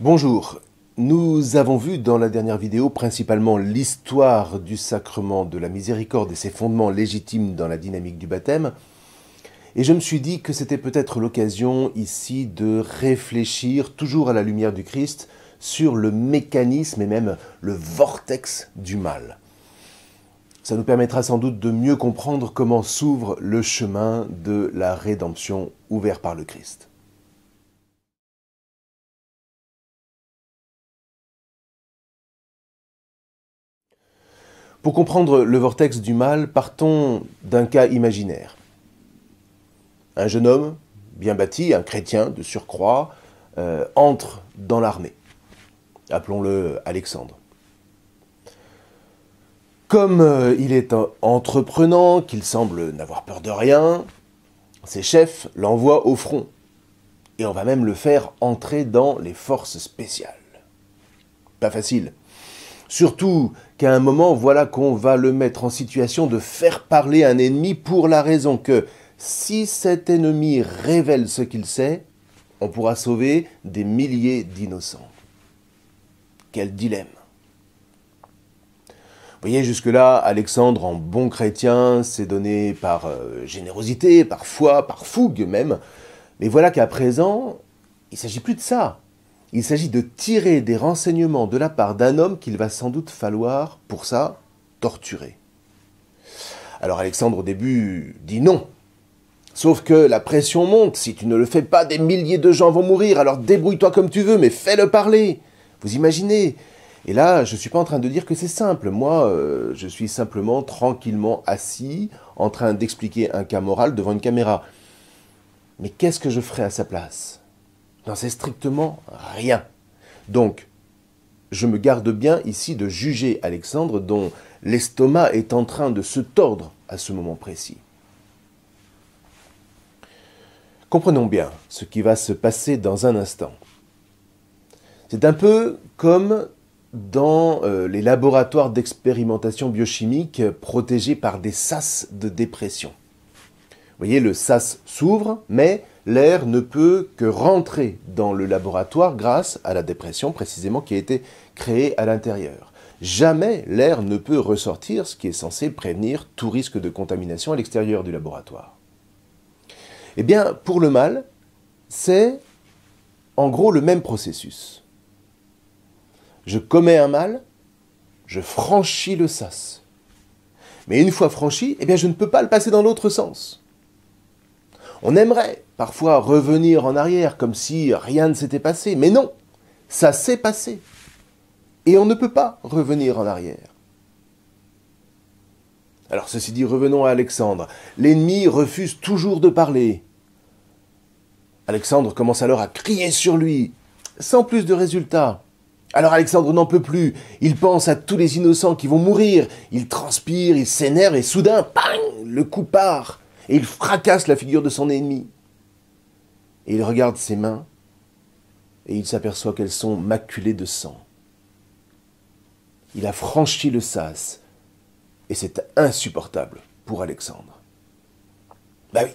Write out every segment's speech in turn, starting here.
Bonjour, nous avons vu dans la dernière vidéo principalement l'histoire du sacrement de la miséricorde et ses fondements légitimes dans la dynamique du baptême, et je me suis dit que c'était peut-être l'occasion ici de réfléchir, toujours à la lumière du Christ, sur le mécanisme et même le vortex du mal. Ça nous permettra sans doute de mieux comprendre comment s'ouvre le chemin de la rédemption ouvert par le Christ. Pour comprendre le vortex du mal, partons d'un cas imaginaire. Un jeune homme, bien bâti, un chrétien de surcroît, entre dans l'armée. Appelons-le Alexandre. Comme il est entreprenant, qu'il semble n'avoir peur de rien, ses chefs l'envoient au front. Et on va même le faire entrer dans les forces spéciales. Pas facile. Surtout qu'à un moment, voilà qu'on va le mettre en situation de faire parler un ennemi pour la raison que si cet ennemi révèle ce qu'il sait, on pourra sauver des milliers d'innocents. Quel dilemme! Vous voyez, jusque-là, Alexandre, en bon chrétien, s'est donné par générosité, par foi, par fougue même. Mais voilà qu'à présent, il ne s'agit plus de ça. Il s'agit de tirer des renseignements de la part d'un homme qu'il va sans doute falloir, pour ça, torturer. Alors Alexandre, au début, dit non. Sauf que la pression monte. Si tu ne le fais pas, des milliers de gens vont mourir. Alors débrouille-toi comme tu veux, mais fais-le parler. Vous imaginez? Et là, je ne suis pas en train de dire que c'est simple. Moi, je suis simplement tranquillement assis, en train d'expliquer un cas moral devant une caméra. Mais qu'est-ce que je ferais à sa place? Non, c'est strictement rien. Donc, je me garde bien ici de juger Alexandre dont l'estomac est en train de se tordre à ce moment précis. Comprenons bien ce qui va se passer dans un instant. C'est un peu comme dans les laboratoires d'expérimentation biochimique protégés par des sas de dépression. Vous voyez, le sas s'ouvre, mais l'air ne peut que rentrer dans le laboratoire grâce à la dépression précisément qui a été créée à l'intérieur. Jamais l'air ne peut ressortir, ce qui est censé prévenir tout risque de contamination à l'extérieur du laboratoire. Eh bien, pour le mal, c'est en gros le même processus. Je commets un mal, je franchis le sas. Mais une fois franchi, eh bien, je ne peux pas le passer dans l'autre sens. On aimerait parfois revenir en arrière comme si rien ne s'était passé, mais non, ça s'est passé. Et on ne peut pas revenir en arrière. Alors ceci dit, revenons à Alexandre. L'ennemi refuse toujours de parler. Alexandre commence alors à crier sur lui, sans plus de résultats. Alors Alexandre n'en peut plus, il pense à tous les innocents qui vont mourir, il transpire, il s'énerve et soudain, bang, le coup part. Et il fracasse la figure de son ennemi. Et il regarde ses mains, et il s'aperçoit qu'elles sont maculées de sang. Il a franchi le sas, et c'est insupportable pour Alexandre. Ben oui,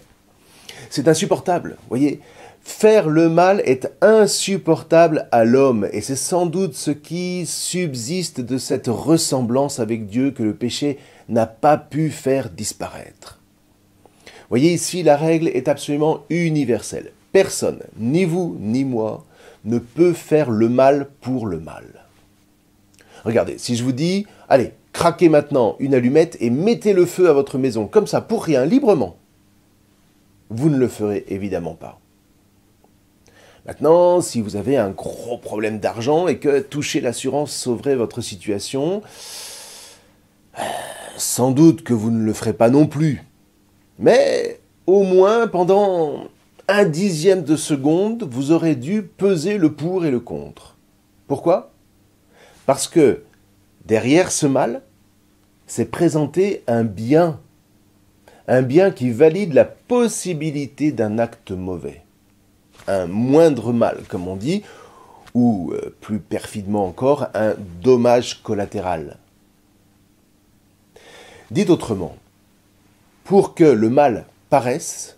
c'est insupportable, voyez. Faire le mal est insupportable à l'homme, et c'est sans doute ce qui subsiste de cette ressemblance avec Dieu que le péché n'a pas pu faire disparaître. Voyez ici, la règle est absolument universelle. Personne, ni vous ni moi, ne peut faire le mal pour le mal. Regardez, si je vous dis, allez, craquez maintenant une allumette et mettez le feu à votre maison, comme ça, pour rien, librement, vous ne le ferez évidemment pas. Maintenant, si vous avez un gros problème d'argent et que toucher l'assurance sauverait votre situation, sans doute que vous ne le ferez pas non plus. Mais au moins pendant 1/10 de seconde, vous aurez dû peser le pour et le contre. Pourquoi? Parce que derrière ce mal, s'est présenté un bien qui valide la possibilité d'un acte mauvais. Un moindre mal, comme on dit, ou plus perfidement encore, un dommage collatéral. Dit autrement, pour que le mal paraisse,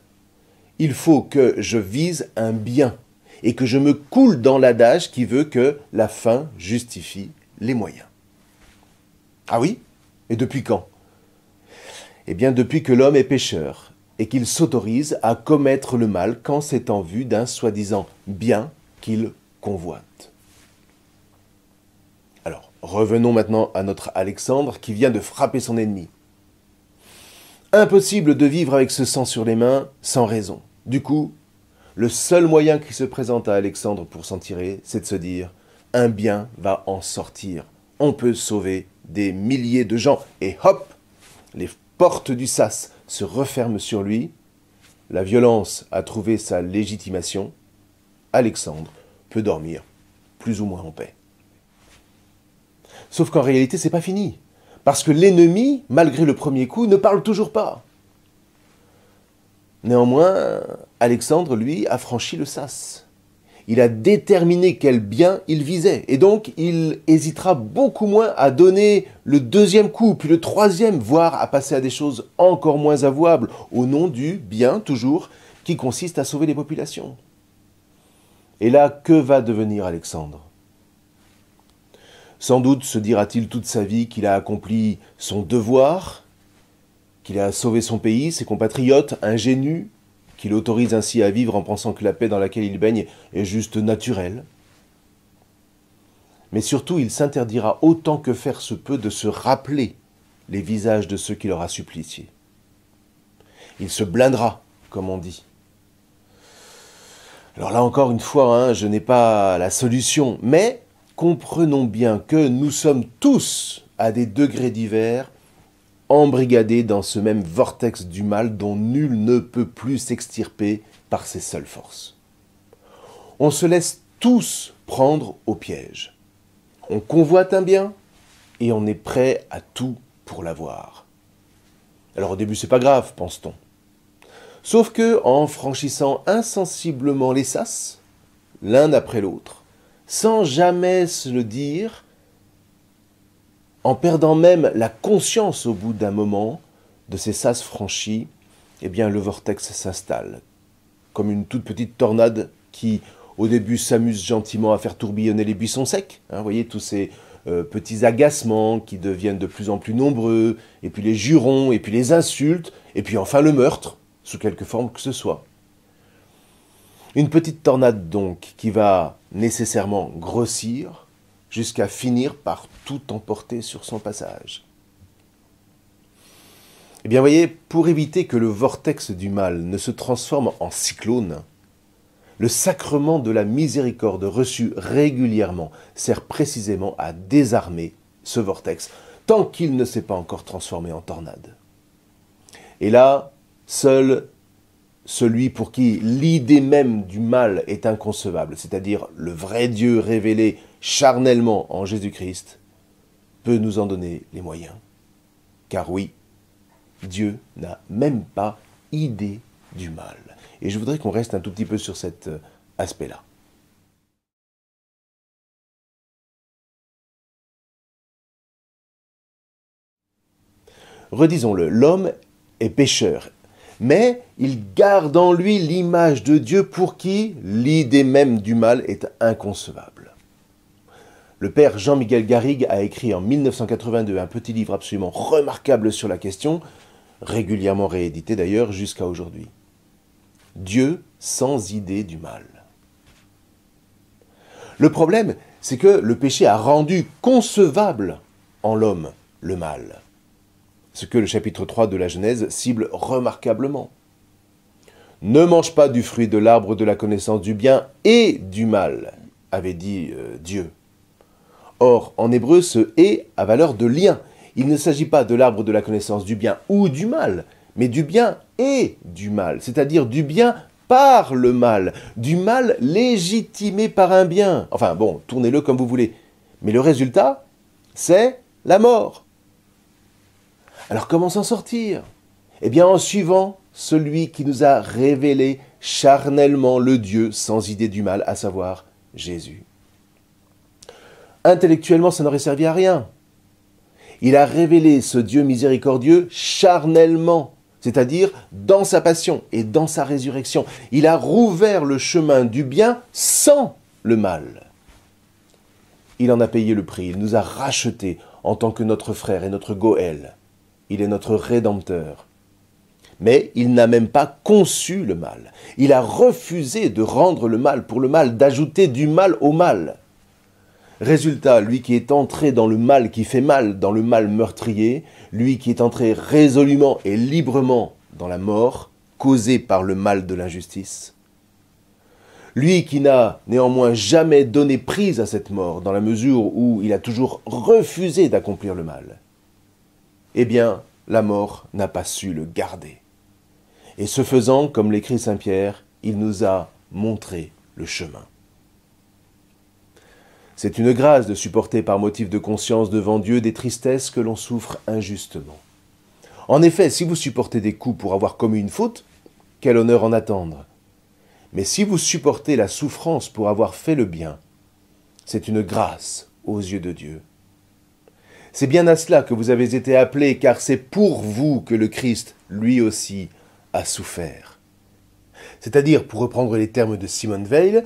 il faut que je vise un bien. et que je me coule dans l'adage qui veut que la fin justifie les moyens. Ah oui? Et depuis quand? Eh bien depuis que l'homme est pécheur et qu'il s'autorise à commettre le mal quand c'est en vue d'un soi-disant bien qu'il convoite. Alors, revenons maintenant à notre Alexandre qui vient de frapper son ennemi. Impossible de vivre avec ce sang sur les mains sans raison. Du coup, le seul moyen qui se présente à Alexandre pour s'en tirer, c'est de se dire « un bien va en sortir, on peut sauver des milliers de gens ». Et hop, les portes du sas se referment sur lui, la violence a trouvé sa légitimation, Alexandre peut dormir plus ou moins en paix. Sauf qu'en réalité, c'est pas fini. Parce que l'ennemi, malgré le premier coup, ne parle toujours pas. Néanmoins, Alexandre, lui, a franchi le sas. Il a déterminé quel bien il visait. Et donc, il hésitera beaucoup moins à donner le deuxième coup, puis le troisième, voire à passer à des choses encore moins avouables, au nom du bien, toujours, qui consiste à sauver les populations. Et là, que va devenir Alexandre ? Sans doute se dira-t-il toute sa vie qu'il a accompli son devoir, qu'il a sauvé son pays, ses compatriotes, ingénus, qu'il autorise ainsi à vivre en pensant que la paix dans laquelle il baigne est juste naturelle. Mais surtout, il s'interdira autant que faire se peut de se rappeler les visages de ceux qui l'aura supplicié. Il se blindera, comme on dit. Alors là encore une fois, je n'ai pas la solution, mais comprenons bien que nous sommes tous, à des degrés divers, embrigadés dans ce même vortex du mal dont nul ne peut plus s'extirper par ses seules forces. On se laisse tous prendre au piège. On convoite un bien et on est prêt à tout pour l'avoir. Alors au début c'est pas grave, pense-t-on. Sauf que en franchissant insensiblement les sas, l'un après l'autre, sans jamais se le dire, en perdant même la conscience au bout d'un moment de ces sas franchis, eh bien le vortex s'installe, comme une toute petite tornade qui, au début, s'amuse gentiment à faire tourbillonner les buissons secs. Vous voyez, tous ces petits agacements qui deviennent de plus en plus nombreux, et puis les jurons, et puis les insultes, et puis enfin le meurtre, sous quelque forme que ce soit. Une petite tornade donc qui va nécessairement grossir jusqu'à finir par tout emporter sur son passage. Eh bien, voyez, pour éviter que le vortex du mal ne se transforme en cyclone, le sacrement de la miséricorde reçu régulièrement sert précisément à désarmer ce vortex, tant qu'il ne s'est pas encore transformé en tornade. Et là, seul celui pour qui l'idée même du mal est inconcevable, c'est-à-dire le vrai Dieu révélé charnellement en Jésus-Christ, peut nous en donner les moyens. Car oui, Dieu n'a même pas idée du mal. Et je voudrais qu'on reste un tout petit peu sur cet aspect-là. Redisons-le, l'homme est pécheur, mais il garde en lui l'image de Dieu pour qui l'idée même du mal est inconcevable. Le père Jean-Miguel Garrigue a écrit en 1982 un petit livre absolument remarquable sur la question, régulièrement réédité d'ailleurs jusqu'à aujourd'hui. Dieu sans idée du mal. Le problème, c'est que le péché a rendu concevable en l'homme le mal. Ce que le chapitre 3 de la Genèse cible remarquablement. Ne mange pas du fruit de l'arbre de la connaissance du bien et du mal, avait dit Dieu. Or, en hébreu, ce « et » a valeur de lien. Il ne s'agit pas de l'arbre de la connaissance du bien ou du mal, mais du bien et du mal, c'est-à-dire du bien par le mal, du mal légitimé par un bien. Enfin bon, tournez-le comme vous voulez. Mais le résultat, c'est la mort. Alors comment s'en sortir ? Eh bien en suivant celui qui nous a révélé charnellement le Dieu sans idée du mal, à savoir Jésus. Intellectuellement, ça n'aurait servi à rien. Il a révélé ce Dieu miséricordieux charnellement, c'est-à-dire dans sa passion et dans sa résurrection. Il a rouvert le chemin du bien sans le mal. Il en a payé le prix, il nous a rachetés en tant que notre frère et notre Goël. Il est notre Rédempteur. Mais il n'a même pas conçu le mal. Il a refusé de rendre le mal pour le mal, d'ajouter du mal au mal. Résultat, lui qui est entré dans le mal qui fait mal, dans le mal meurtrier, lui qui est entré résolument et librement dans la mort, causée par le mal de l'injustice, lui qui n'a néanmoins jamais donné prise à cette mort, dans la mesure où il a toujours refusé d'accomplir le mal, eh bien, la mort n'a pas su le garder. Et ce faisant, comme l'écrit saint Pierre, il nous a montré le chemin. C'est une grâce de supporter par motif de conscience devant Dieu des tristesses que l'on souffre injustement. En effet, si vous supportez des coups pour avoir commis une faute, quel honneur en attendre. Mais si vous supportez la souffrance pour avoir fait le bien, c'est une grâce aux yeux de Dieu. C'est bien à cela que vous avez été appelés, car c'est pour vous que le Christ, lui aussi, a souffert. C'est-à-dire, pour reprendre les termes de Simone Weil,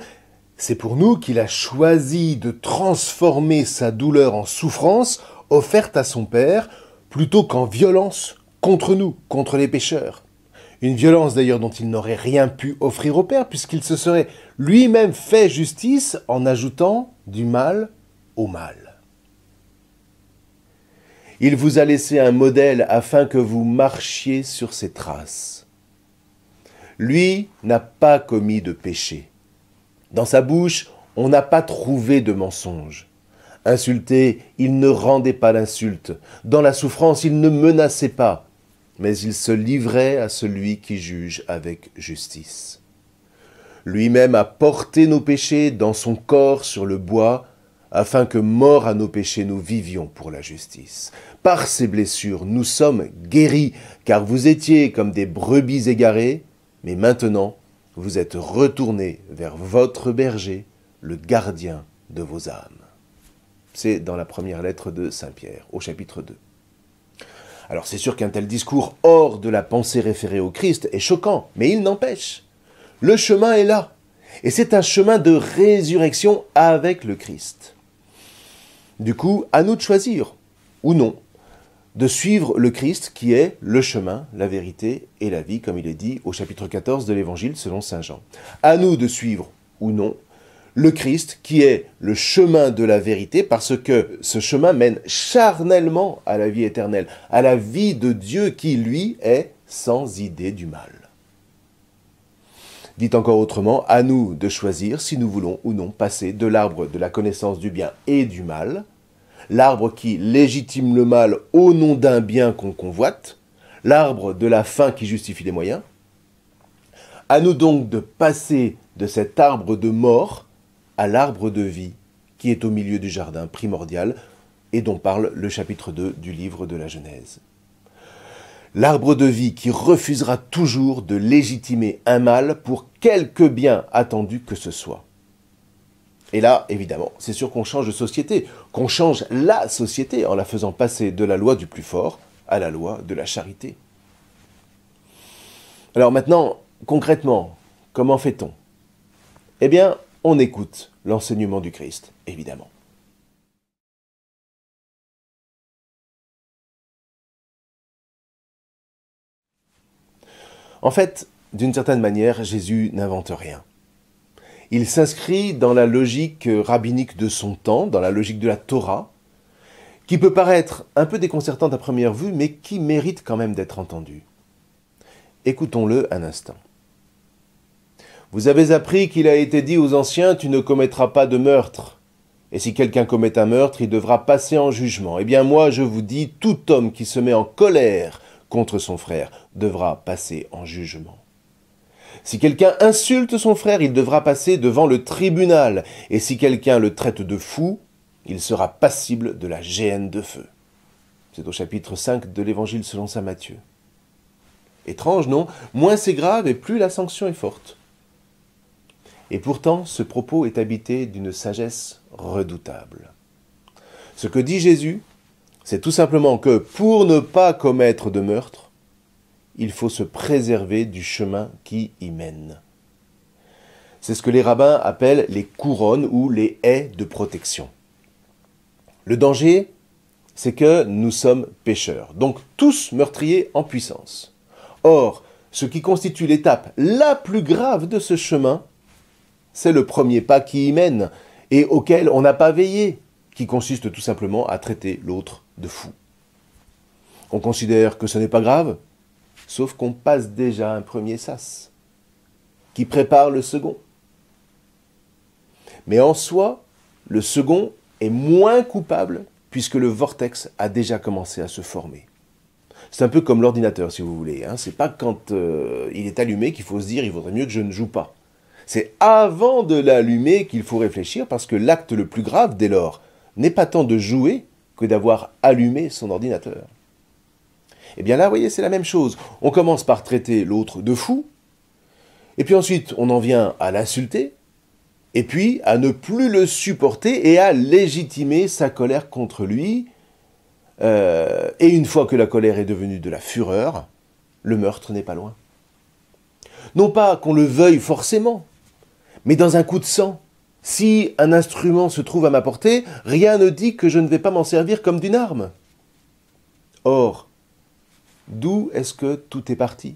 c'est pour nous qu'il a choisi de transformer sa douleur en souffrance offerte à son Père, plutôt qu'en violence contre nous, contre les pécheurs. Une violence d'ailleurs dont il n'aurait rien pu offrir au Père, puisqu'il se serait lui-même fait justice en ajoutant du mal au mal. Il vous a laissé un modèle afin que vous marchiez sur ses traces. Lui n'a pas commis de péché. Dans sa bouche, on n'a pas trouvé de mensonge. Insulté, il ne rendait pas l'insulte. Dans la souffrance, il ne menaçait pas, mais il se livrait à celui qui juge avec justice. Lui-même a porté nos péchés dans son corps sur le bois, afin que, morts à nos péchés, nous vivions pour la justice. Par ces blessures, nous sommes guéris, car vous étiez comme des brebis égarées, mais maintenant, vous êtes retournés vers votre berger, le gardien de vos âmes. C'est dans la première lettre de saint Pierre, au chapitre 2. Alors c'est sûr qu'un tel discours hors de la pensée référée au Christ est choquant, mais il n'empêche. Le chemin est là, et c'est un chemin de résurrection avec le Christ. Du coup, à nous de choisir, ou non, de suivre le Christ qui est le chemin, la vérité et la vie, comme il est dit au chapitre 14 de l'Évangile selon saint Jean. À nous de suivre, ou non, le Christ qui est le chemin de la vérité, parce que ce chemin mène charnellement à la vie éternelle, à la vie de Dieu qui, lui, est sans idée du mal. Dit encore autrement, à nous de choisir si nous voulons ou non passer de l'arbre de la connaissance du bien et du mal, l'arbre qui légitime le mal au nom d'un bien qu'on convoite, l'arbre de la fin qui justifie les moyens. À nous donc de passer de cet arbre de mort à l'arbre de vie qui est au milieu du jardin primordial et dont parle le chapitre 2 du livre de la Genèse. L'arbre de vie qui refusera toujours de légitimer un mal pour quelque bien attendu que ce soit. Et là, évidemment, c'est sûr qu'on change de société, qu'on change la société en la faisant passer de la loi du plus fort à la loi de la charité. Alors maintenant, concrètement, comment fait-on? Eh bien, on écoute l'enseignement du Christ, évidemment. En fait, d'une certaine manière, Jésus n'invente rien. Il s'inscrit dans la logique rabbinique de son temps, dans la logique de la Torah, qui peut paraître un peu déconcertante à première vue, mais qui mérite quand même d'être entendue. Écoutons-le un instant. Vous avez appris qu'il a été dit aux anciens, tu ne commettras pas de meurtre. Et si quelqu'un commet un meurtre, il devra passer en jugement. Eh bien moi, je vous dis, tout homme qui se met en colère contre son frère devra passer en jugement. Si quelqu'un insulte son frère, il devra passer devant le tribunal. Et si quelqu'un le traite de fou, il sera passible de la géhenne de feu. C'est au chapitre 5 de l'Évangile selon saint Matthieu. Étrange, non? Moins c'est grave et plus la sanction est forte. Et pourtant, ce propos est habité d'une sagesse redoutable. Ce que dit Jésus, c'est tout simplement que pour ne pas commettre de meurtre, il faut se préserver du chemin qui y mène. C'est ce que les rabbins appellent les couronnes ou les haies de protection. Le danger, c'est que nous sommes pécheurs, donc tous meurtriers en puissance. Or, ce qui constitue l'étape la plus grave de ce chemin, c'est le premier pas qui y mène et auquel on n'a pas veillé, qui consiste tout simplement à traiter l'autre de fou. On considère que ce n'est pas grave, sauf qu'on passe déjà un premier sas, qui prépare le second. Mais en soi, le second est moins coupable puisque le vortex a déjà commencé à se former. C'est un peu comme l'ordinateur, si vous voulez. C'est pas quand il est allumé qu'il faut se dire « il vaudrait mieux que je ne joue pas ». C'est avant de l'allumer qu'il faut réfléchir parce que l'acte le plus grave, dès lors, n'est pas tant de jouer que d'avoir allumé son ordinateur. Et bien là, vous voyez, c'est la même chose. On commence par traiter l'autre de fou, et puis ensuite on en vient à l'insulter, et puis à ne plus le supporter et à légitimer sa colère contre lui. Et une fois que la colère est devenue de la fureur, le meurtre n'est pas loin. Non pas qu'on le veuille forcément, mais dans un coup de sang. Si un instrument se trouve à ma portée, rien ne dit que je ne vais pas m'en servir comme d'une arme. Or, d'où est-ce que tout est parti?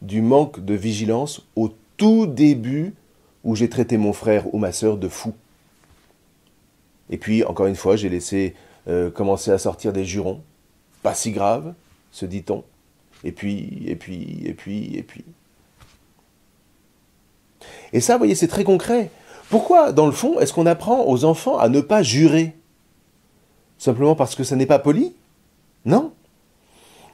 Du manque de vigilance au tout début où j'ai traité mon frère ou ma sœur de fou. Et puis, encore une fois, j'ai laissé commencer à sortir des jurons. Pas si grave, se dit-on. Et puis. Et ça, vous voyez, c'est très concret. Pourquoi, dans le fond, est-ce qu'on apprend aux enfants à ne pas jurer? Simplement parce que ça n'est pas poli? Non.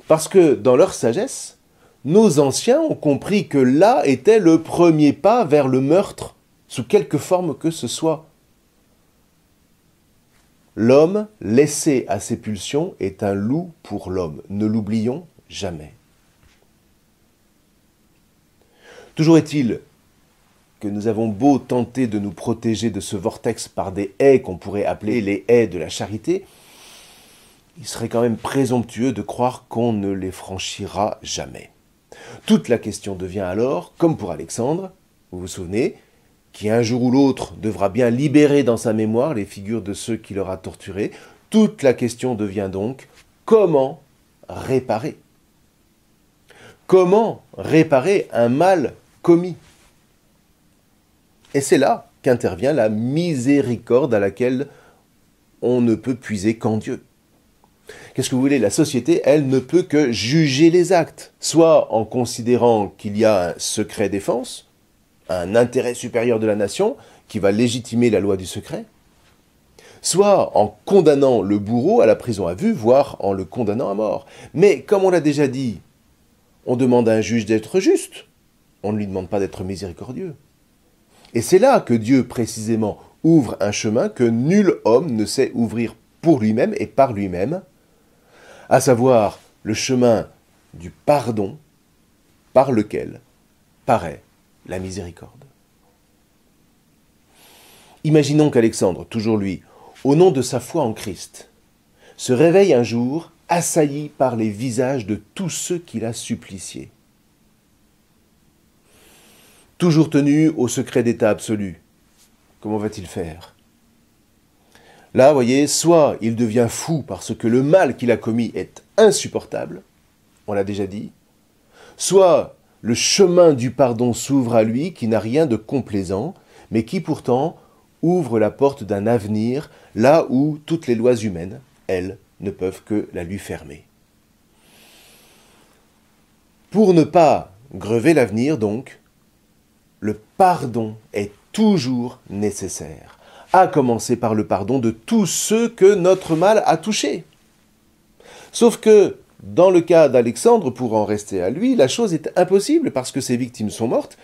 Parce que, dans leur sagesse, nos anciens ont compris que là était le premier pas vers le meurtre, sous quelque forme que ce soit. L'homme, laissé à ses pulsions, est un loup pour l'homme. Ne l'oublions jamais. Toujours est-il que nous avons beau tenter de nous protéger de ce vortex par des haies qu'on pourrait appeler les haies de la charité, il serait quand même présomptueux de croire qu'on ne les franchira jamais. Toute la question devient alors, comme pour Alexandre, vous vous souvenez, qui un jour ou l'autre devra bien libérer dans sa mémoire les figures de ceux qui l'aura torturé, toute la question devient donc comment réparer? Comment réparer un mal commis? Et c'est là qu'intervient la miséricorde à laquelle on ne peut puiser qu'en Dieu. Qu'est-ce que vous voulez? La société, elle, ne peut que juger les actes, soit en considérant qu'il y a un secret défense, un intérêt supérieur de la nation qui va légitimer la loi du secret, soit en condamnant le bourreau à la prison à vue, voire en le condamnant à mort. Mais comme on l'a déjà dit, on demande à un juge d'être juste, on ne lui demande pas d'être miséricordieux. Et c'est là que Dieu, précisément, ouvre un chemin que nul homme ne sait ouvrir pour lui-même et par lui-même, à savoir le chemin du pardon par lequel paraît la miséricorde. Imaginons qu'Alexandre, toujours lui, au nom de sa foi en Christ, se réveille un jour assailli par les visages de tous ceux qu'il a suppliciés. Toujours tenu au secret d'état absolu, comment va-t-il faire? Là, vous voyez, soit il devient fou parce que le mal qu'il a commis est insupportable, on l'a déjà dit, soit le chemin du pardon s'ouvre à lui qui n'a rien de complaisant, mais qui pourtant ouvre la porte d'un avenir là où toutes les lois humaines, elles, ne peuvent que la lui fermer. Pour ne pas grever l'avenir, donc, le pardon est toujours nécessaire, à commencer par le pardon de tous ceux que notre mal a touchés. Sauf que, dans le cas d'Alexandre, pour en rester à lui, la chose est impossible parce que ses victimes sont mortes,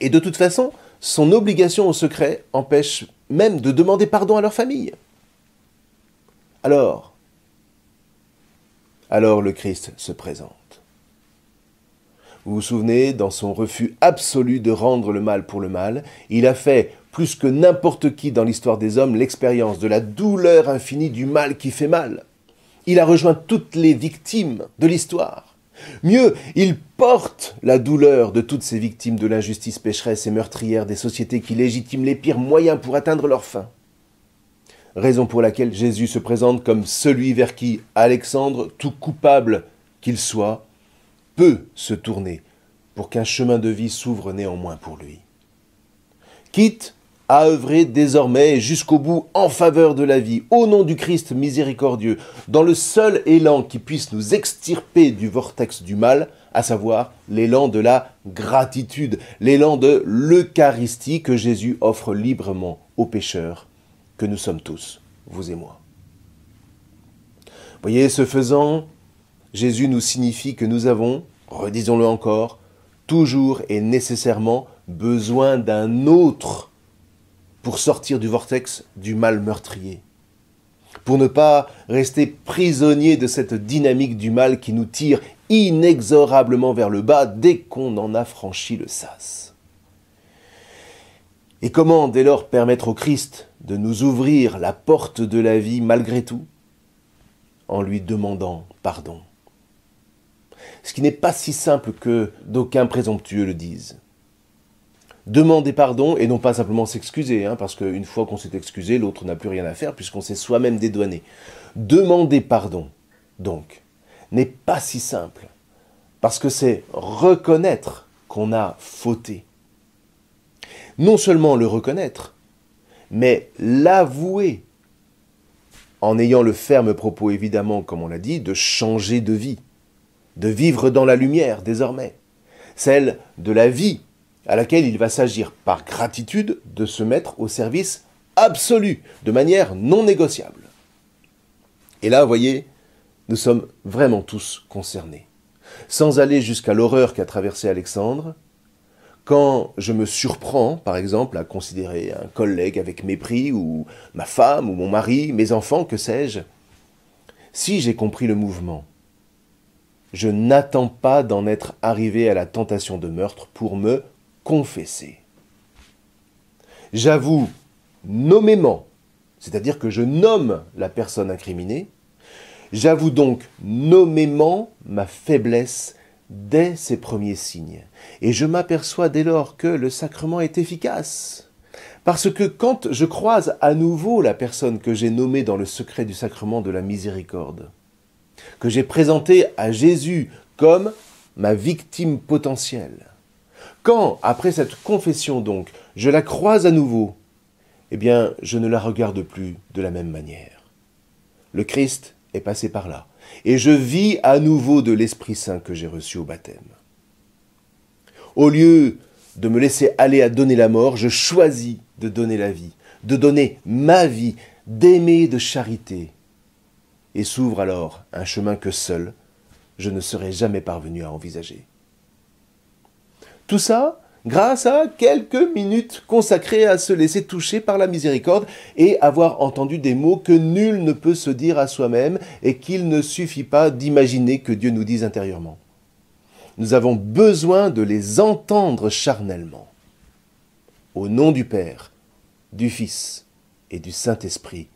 et de toute façon, son obligation au secret empêche même de demander pardon à leur famille. Alors le Christ se présente. Vous vous souvenez, dans son refus absolu de rendre le mal pour le mal, il a fait, plus que n'importe qui dans l'histoire des hommes, l'expérience de la douleur infinie du mal qui fait mal. Il a rejoint toutes les victimes de l'histoire. Mieux, il porte la douleur de toutes ces victimes de l'injustice pécheresse et meurtrière des sociétés qui légitiment les pires moyens pour atteindre leur fin. Raison pour laquelle Jésus se présente comme celui vers qui Alexandre, tout coupable qu'il soit, peut se tourner pour qu'un chemin de vie s'ouvre néanmoins pour lui. Quitte à œuvrer désormais et jusqu'au bout en faveur de la vie, au nom du Christ miséricordieux, dans le seul élan qui puisse nous extirper du vortex du mal, à savoir l'élan de la gratitude, l'élan de l'Eucharistie que Jésus offre librement aux pécheurs, que nous sommes tous, vous et moi. Voyez, ce faisant, Jésus nous signifie que nous avons, redisons-le encore, toujours et nécessairement besoin d'un autre pour sortir du vortex du mal meurtrier, pour ne pas rester prisonnier de cette dynamique du mal qui nous tire inexorablement vers le bas dès qu'on en a franchi le sas. Et comment dès lors permettre au Christ de nous ouvrir la porte de la vie malgré tout? En lui demandant pardon. Ce qui n'est pas si simple que d'aucuns présomptueux le disent. Demander pardon et non pas simplement s'excuser, parce qu'une fois qu'on s'est excusé, l'autre n'a plus rien à faire puisqu'on s'est soi-même dédouané. Demander pardon, donc, n'est pas si simple, parce que c'est reconnaître qu'on a fauté. Non seulement le reconnaître, mais l'avouer, en ayant le ferme propos évidemment, comme on l'a dit, de changer de vie, de vivre dans la lumière désormais, celle de la vie à laquelle il va s'agir par gratitude de se mettre au service absolu, de manière non négociable. Et là, vous voyez, nous sommes vraiment tous concernés. Sans aller jusqu'à l'horreur qu'a traversé Alexandre, quand je me surprends, par exemple, à considérer un collègue avec mépris, ou ma femme, ou mon mari, mes enfants, que sais-je, si j'ai compris le mouvement, je n'attends pas d'en être arrivé à la tentation de meurtre pour me confesser. J'avoue nommément, c'est-à-dire que je nomme la personne incriminée, j'avoue donc nommément ma faiblesse dès ses premiers signes. Et je m'aperçois dès lors que le sacrement est efficace. Parce que quand je croise à nouveau la personne que j'ai nommée dans le secret du sacrement de la miséricorde, que j'ai présentée à Jésus comme ma victime potentielle, quand, après cette confession donc, je la croise à nouveau, eh bien, je ne la regarde plus de la même manière. Le Christ est passé par là, et je vis à nouveau de l'Esprit Saint que j'ai reçu au baptême. Au lieu de me laisser aller à donner la mort, je choisis de donner la vie, de donner ma vie, d'aimer de charité. Et s'ouvre alors un chemin que seul, je ne serais jamais parvenu à envisager. Tout ça grâce à quelques minutes consacrées à se laisser toucher par la miséricorde et avoir entendu des mots que nul ne peut se dire à soi-même et qu'il ne suffit pas d'imaginer que Dieu nous dise intérieurement. Nous avons besoin de les entendre charnellement. Au nom du Père, du Fils et du Saint-Esprit,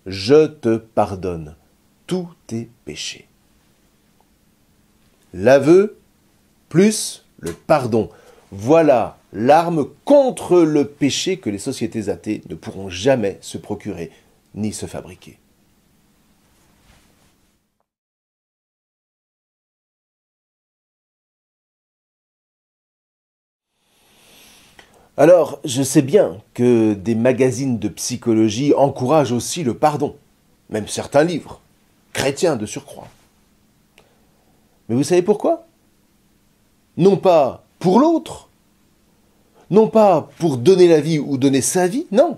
je te pardonne tous tes péchés. L'aveu plus le pardon. Voilà l'arme contre le péché que les sociétés athées ne pourront jamais se procurer ni se fabriquer. Alors, je sais bien que des magazines de psychologie encouragent aussi le pardon, même certains livres, chrétiens de surcroît. Mais vous savez pourquoi? Non pas pour l'autre, non pas pour donner la vie ou donner sa vie, non.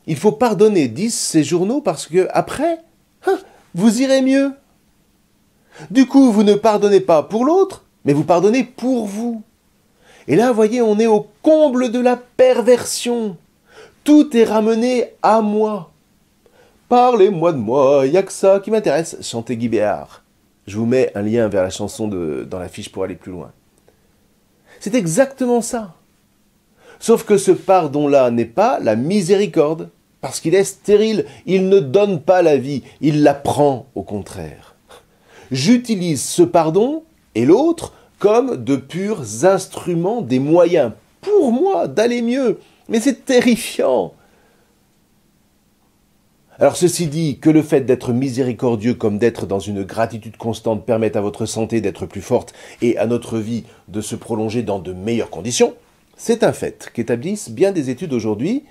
Il faut pardonner, disent ces journaux, parce que après, vous irez mieux. Du coup, vous ne pardonnez pas pour l'autre, mais vous pardonnez pour vous. Et là, vous voyez, on est au comble de la perversion. Tout est ramené à moi. Parlez-moi de moi, il n'y a que ça qui m'intéresse, chantait Guy Béard. Je vous mets un lien vers la chanson dans la fiche pour aller plus loin. C'est exactement ça. Sauf que ce pardon-là n'est pas la miséricorde, parce qu'il est stérile, il ne donne pas la vie, il la prend au contraire. J'utilise ce pardon et l'autre comme de purs instruments, des moyens pour moi d'aller mieux. Mais c'est terrifiant. Alors ceci dit, que le fait d'être miséricordieux comme d'être dans une gratitude constante permette à votre santé d'être plus forte et à notre vie de se prolonger dans de meilleures conditions, c'est un fait qu'établissent bien des études aujourd'hui,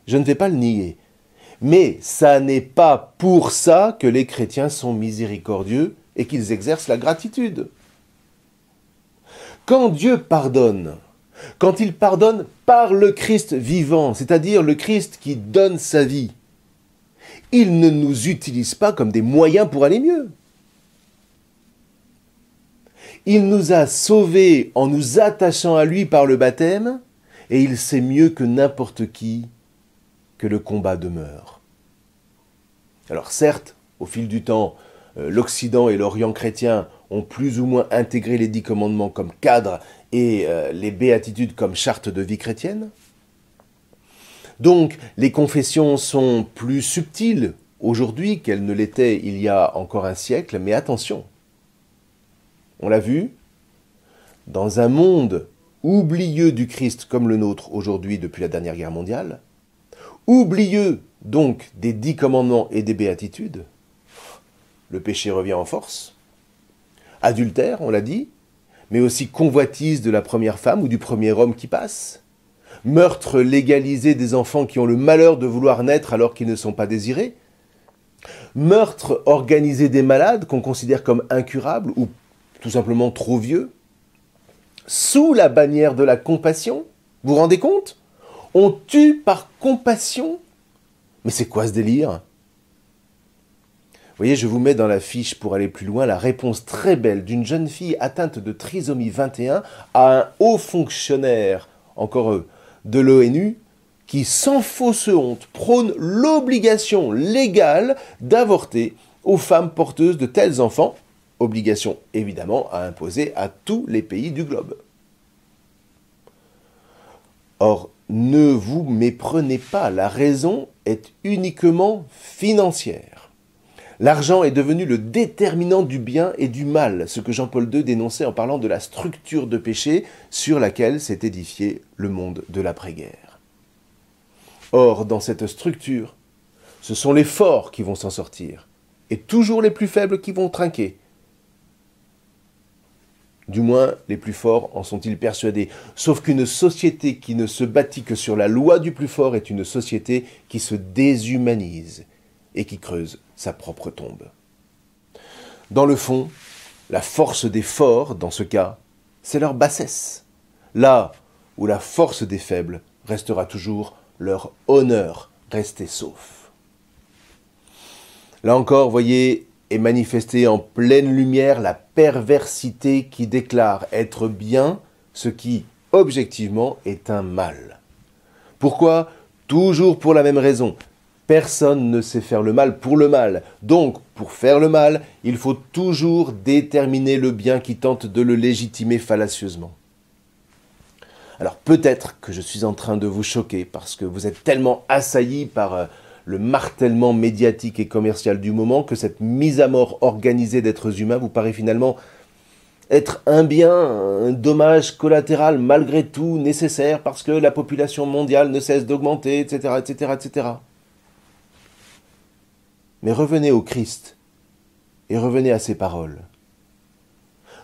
je ne vais pas le nier. Mais ça n'est pas pour ça que les chrétiens sont miséricordieux et qu'ils exercent la gratitude. Quand Dieu pardonne, quand il pardonne par le Christ vivant, c'est-à-dire le Christ qui donne sa vie, il ne nous utilise pas comme des moyens pour aller mieux. Il nous a sauvés en nous attachant à lui par le baptême, et il sait mieux que n'importe qui que le combat demeure. Alors certes, au fil du temps, l'Occident et l'Orient chrétien ont plus ou moins intégré les 10 commandements comme cadre et les béatitudes comme charte de vie chrétienne. Donc, les confessions sont plus subtiles aujourd'hui qu'elles ne l'étaient il y a encore un siècle, mais attention, on l'a vu, dans un monde oublieux du Christ comme le nôtre aujourd'hui depuis la dernière guerre mondiale, oublieux donc des 10 commandements et des béatitudes, le péché revient en force, adultère, on l'a dit, mais aussi convoitise de la première femme ou du premier homme qui passe, meurtre légalisé des enfants qui ont le malheur de vouloir naître alors qu'ils ne sont pas désirés, meurtre organisé des malades qu'on considère comme incurables ou tout simplement trop vieux, sous la bannière de la compassion. Vous vous rendez compte? On tue par compassion? Mais c'est quoi ce délire? Vous voyez, je vous mets dans la fiche pour aller plus loin la réponse très belle d'une jeune fille atteinte de trisomie 21 à un haut fonctionnaire, encore eux, de l'ONU, qui, sans fausse honte, prône l'obligation légale d'avorter aux femmes porteuses de tels enfants, obligation évidemment à imposer à tous les pays du globe. Or, ne vous méprenez pas, la raison est uniquement financière. L'argent est devenu le déterminant du bien et du mal, ce que Jean-Paul II dénonçait en parlant de la structure de péché sur laquelle s'est édifié le monde de l'après-guerre. Or, dans cette structure, ce sont les forts qui vont s'en sortir, et toujours les plus faibles qui vont trinquer. Du moins, les plus forts en sont-ils persuadés. Sauf qu'une société qui ne se bâtit que sur la loi du plus fort est une société qui se déshumanise et qui creuse sa propre tombe. Dans le fond, la force des forts, dans ce cas, c'est leur bassesse. Là où la force des faibles restera toujours leur honneur resté sauf. Là encore, voyez, est manifestée en pleine lumière la perversité qui déclare être bien ce qui, objectivement, est un mal. Pourquoi? Toujours pour la même raison. Personne ne sait faire le mal pour le mal. Donc, pour faire le mal, il faut toujours déterminer le bien qui tente de le légitimer fallacieusement. Alors peut-être que je suis en train de vous choquer parce que vous êtes tellement assaillis par le martèlement médiatique et commercial du moment que cette mise à mort organisée d'êtres humains vous paraît finalement être un bien, un dommage collatéral malgré tout nécessaire parce que la population mondiale ne cesse d'augmenter, etc., etc., etc. Mais revenez au Christ et revenez à ses paroles.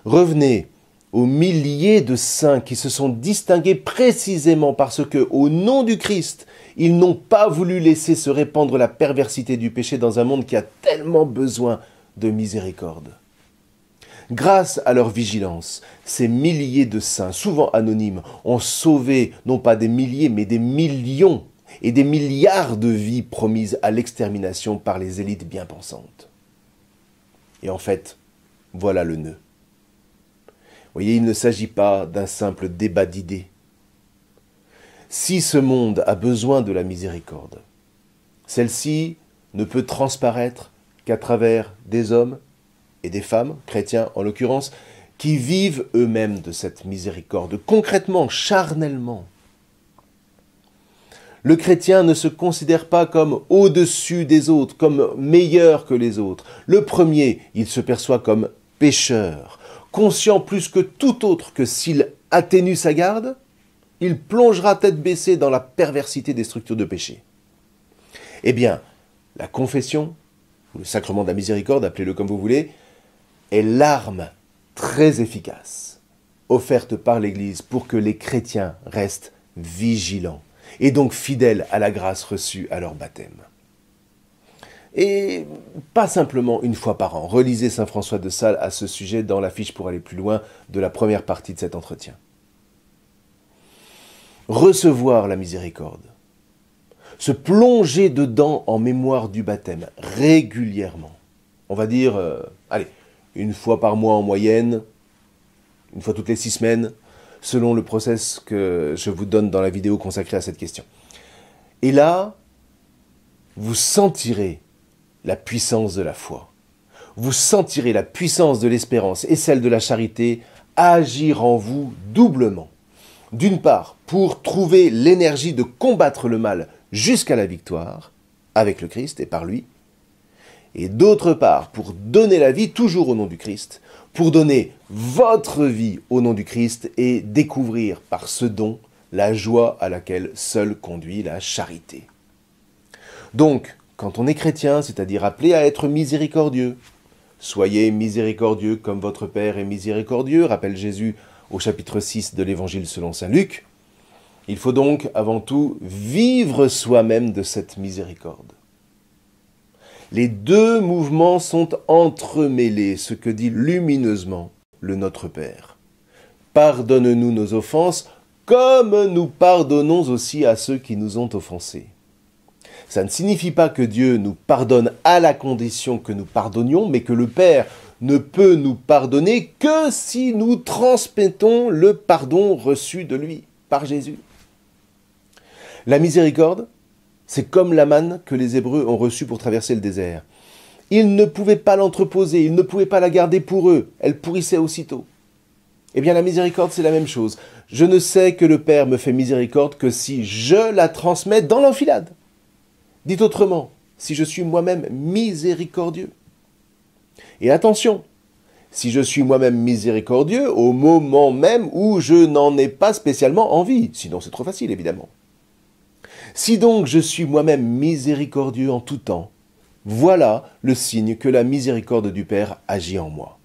Revenez aux milliers de saints qui se sont distingués précisément parce que, au nom du Christ, ils n'ont pas voulu laisser se répandre la perversité du péché dans un monde qui a tellement besoin de miséricorde. Grâce à leur vigilance, ces milliers de saints, souvent anonymes, ont sauvé non pas des milliers mais des millions et des milliards de vies promises à l'extermination par les élites bien pensantes. Et en fait, voilà le nœud. Vous voyez, il ne s'agit pas d'un simple débat d'idées. Si ce monde a besoin de la miséricorde, celle-ci ne peut transparaître qu'à travers des hommes et des femmes, chrétiens en l'occurrence, qui vivent eux-mêmes de cette miséricorde, concrètement, charnellement. Le chrétien ne se considère pas comme au-dessus des autres, comme meilleur que les autres. Le premier, il se perçoit comme pécheur, conscient plus que tout autre que s'il atténue sa garde, il plongera tête baissée dans la perversité des structures de péché. Eh bien, la confession, ou le sacrement de la miséricorde, appelez-le comme vous voulez, est l'arme très efficace offerte par l'Église pour que les chrétiens restent vigilants et donc fidèles à la grâce reçue à leur baptême. Et pas simplement une fois par an. Relisez saint François de Sales à ce sujet dans la fiche pour aller plus loin de la première partie de cet entretien. Recevoir la miséricorde, se plonger dedans en mémoire du baptême régulièrement. On va dire, allez, une fois par mois en moyenne, une fois toutes les 6 semaines, selon le process que je vous donne dans la vidéo consacrée à cette question. Et là, vous sentirez la puissance de la foi. Vous sentirez la puissance de l'espérance et celle de la charité agir en vous doublement. D'une part, pour trouver l'énergie de combattre le mal jusqu'à la victoire, avec le Christ et par lui, et d'autre part, pour donner la vie toujours au nom du Christ, pour donner votre vie au nom du Christ et découvrir par ce don la joie à laquelle seule conduit la charité. Donc, quand on est chrétien, c'est-à-dire appelé à être miséricordieux, soyez miséricordieux comme votre Père est miséricordieux, rappelle Jésus au chapitre 6 de l'Évangile selon saint Luc. Il faut donc avant tout vivre soi-même de cette miséricorde. Les deux mouvements sont entremêlés, ce que dit lumineusement le Notre Père. Pardonne-nous nos offenses, comme nous pardonnons aussi à ceux qui nous ont offensés. Ça ne signifie pas que Dieu nous pardonne à la condition que nous pardonnions, mais que le Père ne peut nous pardonner que si nous transmettons le pardon reçu de lui, par Jésus. La miséricorde, c'est comme la manne que les Hébreux ont reçue pour traverser le désert. Ils ne pouvaient pas l'entreposer, ils ne pouvaient pas la garder pour eux, elle pourrissait aussitôt. Eh bien la miséricorde, c'est la même chose. Je ne sais que le Père me fait miséricorde que si je la transmets dans l'enfilade. Dit autrement, si je suis moi-même miséricordieux. Et attention, si je suis moi-même miséricordieux au moment même où je n'en ai pas spécialement envie, sinon c'est trop facile évidemment. Si donc je suis moi-même miséricordieux en tout temps, voilà le signe que la miséricorde du Père agit en moi.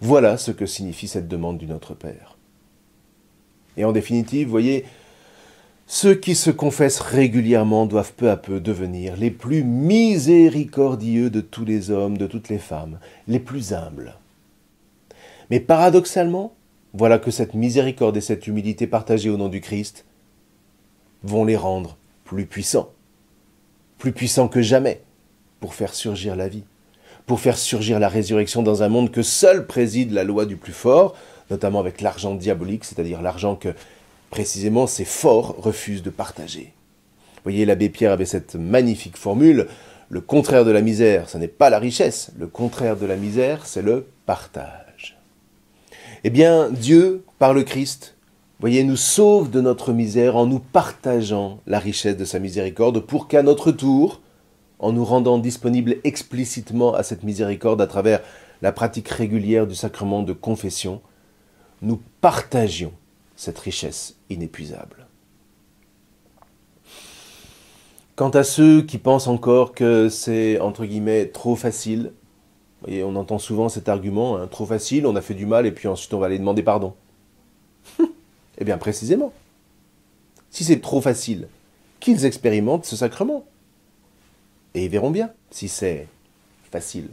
Voilà ce que signifie cette demande du Notre Père. Et en définitive, voyez, ceux qui se confessent régulièrement doivent peu à peu devenir les plus miséricordieux de tous les hommes, de toutes les femmes, les plus humbles. Mais paradoxalement, voilà que cette miséricorde et cette humilité partagées au nom du Christ vont les rendre plus puissants que jamais, pour faire surgir la vie, pour faire surgir la résurrection dans un monde que seul préside la loi du plus fort, notamment avec l'argent diabolique, c'est-à-dire l'argent que précisément ces forts refusent de partager. Vous voyez, l'abbé Pierre avait cette magnifique formule, le contraire de la misère, ce n'est pas la richesse, le contraire de la misère, c'est le partage. Eh bien, Dieu, par le Christ, voyez, nous sauve de notre misère en nous partageant la richesse de sa miséricorde pour qu'à notre tour, en nous rendant disponibles explicitement à cette miséricorde à travers la pratique régulière du sacrement de confession, nous partagions cette richesse inépuisable. Quant à ceux qui pensent encore que c'est, entre guillemets, trop facile, vous voyez, on entend souvent cet argument, hein, trop facile, on a fait du mal et puis ensuite on va aller demander pardon. Eh bien précisément, si c'est trop facile, qu'ils expérimentent ce sacrement. Et ils verront bien si c'est facile.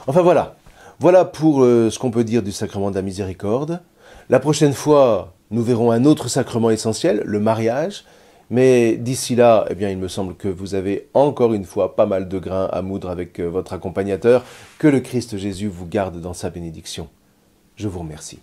Enfin voilà, voilà pour ce qu'on peut dire du sacrement de la miséricorde. La prochaine fois, nous verrons un autre sacrement essentiel, le mariage. Mais d'ici là, eh bien, il me semble que vous avez encore une fois pas mal de grains à moudre avec votre accompagnateur. Que le Christ Jésus vous garde dans sa bénédiction. Je vous remercie.